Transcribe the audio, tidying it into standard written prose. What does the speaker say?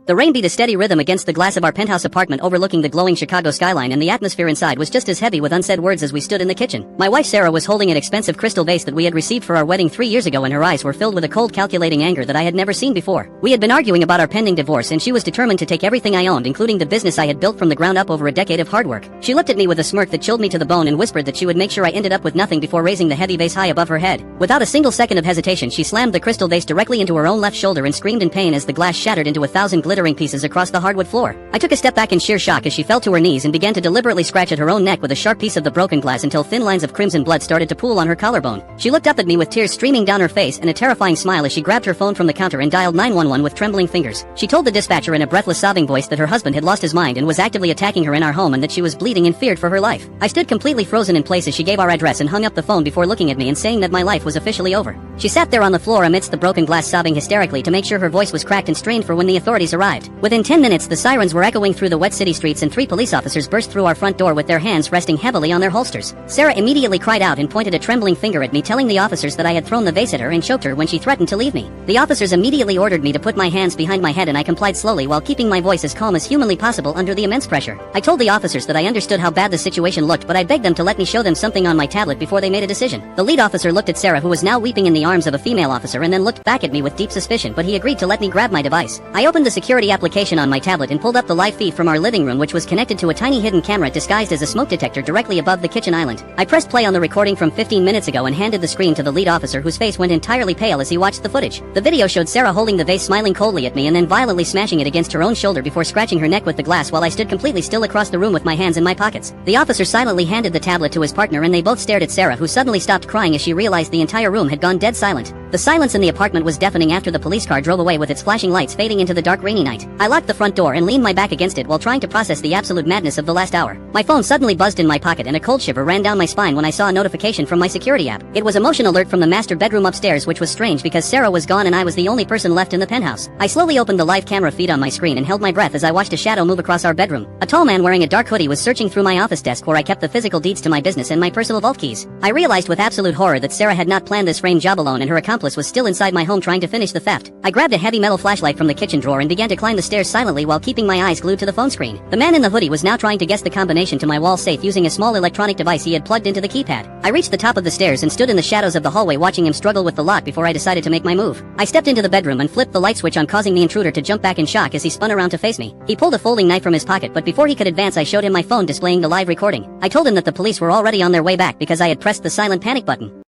The rain beat a steady rhythm against the glass of our penthouse apartment overlooking the glowing Chicago skyline, and the atmosphere inside was just as heavy with unsaid words as we stood in the kitchen. My wife Sarah was holding an expensive crystal vase that we had received for our wedding 3 years ago, and her eyes were filled with a cold, calculating anger that I had never seen before. We had been arguing about our pending divorce, and she was determined to take everything I owned, including the business I had built from the ground up over a decade of hard work. She looked at me with a smirk that chilled me to the bone and whispered that she would make sure I ended up with nothing before raising the heavy vase high above her head. Without a single second of hesitation, she slammed the crystal vase directly into her own left shoulder and screamed in pain as the glass shattered into 1,000 glittering pieces across the hardwood floor. I took a step back in sheer shock as she fell to her knees and began to deliberately scratch at her own neck with a sharp piece of the broken glass until thin lines of crimson blood started to pool on her collarbone. She looked up at me with tears streaming down her face and a terrifying smile as she grabbed her phone from the counter and dialed 911 with trembling fingers. She told the dispatcher in a breathless, sobbing voice that her husband had lost his mind and was actively attacking her in our home, and that she was bleeding and feared for her life. I stood completely frozen in place as she gave our address and hung up the phone before looking at me and saying that my life was officially over. She sat there on the floor amidst the broken glass, sobbing hysterically to make sure her voice was cracked and strained for when the authorities arrived. Within 10 minutes, the sirens were echoing through the wet city streets and 3 police officers burst through our front door with their hands resting heavily on their holsters. Sarah immediately cried out and pointed a trembling finger at me, telling the officers that I had thrown the vase at her and choked her when she threatened to leave me. The officers immediately ordered me to put my hands behind my head, and I complied slowly while keeping my voice as calm as humanly possible under the immense pressure. I told the officers that I understood how bad the situation looked, but I begged them to let me show them something on my tablet before they made a decision. The lead officer looked at Sarah, who was now weeping in the arms of a female officer, and then looked back at me with deep suspicion, but he agreed to let me grab my device. I opened the security application on my tablet and pulled up the live feed from our living room, which was connected to a tiny hidden camera disguised as a smoke detector directly above the kitchen island. I pressed play on the recording from 15 minutes ago and handed the screen to the lead officer, whose face went entirely pale as he watched the footage. The video showed Sarah holding the vase, smiling coldly at me, and then violently smashing it against her own shoulder before scratching her neck with the glass while I stood completely still across the room with my hands in my pockets. The officer silently handed the tablet to his partner, and they both stared at Sarah, who suddenly stopped crying as she realized the entire room had gone dead silent. The silence in the apartment was deafening after the police car drove away with its flashing lights fading into the dark, rainy night. I locked the front door and leaned my back against it while trying to process the absolute madness of the last hour. My phone suddenly buzzed in my pocket, and a cold shiver ran down my spine when I saw a notification from my security app. It was a motion alert from the master bedroom upstairs, which was strange because Sarah was gone and I was the only person left in the penthouse. I slowly opened the live camera feed on my screen and held my breath as I watched a shadow move across our bedroom. A tall man wearing a dark hoodie was searching through my office desk where I kept the physical deeds to my business and my personal vault keys. I realized with absolute horror that Sarah had not planned this frame job alone, and her accomplice was still inside my home trying to finish the theft. I grabbed a heavy metal flashlight from the kitchen drawer and began to climb the stairs silently while keeping my eyes glued to the phone screen. The man in the hoodie was now trying to guess the combination to my wall safe using a small electronic device he had plugged into the keypad. I reached the top of the stairs and stood in the shadows of the hallway watching him struggle with the lock before I decided to make my move. I stepped into the bedroom and flipped the light switch on, causing the intruder to jump back in shock as he spun around to face me. He pulled a folding knife from his pocket, but before he could advance I showed him my phone displaying the live recording. I told him that the police were already on their way back because I had pressed the silent panic button.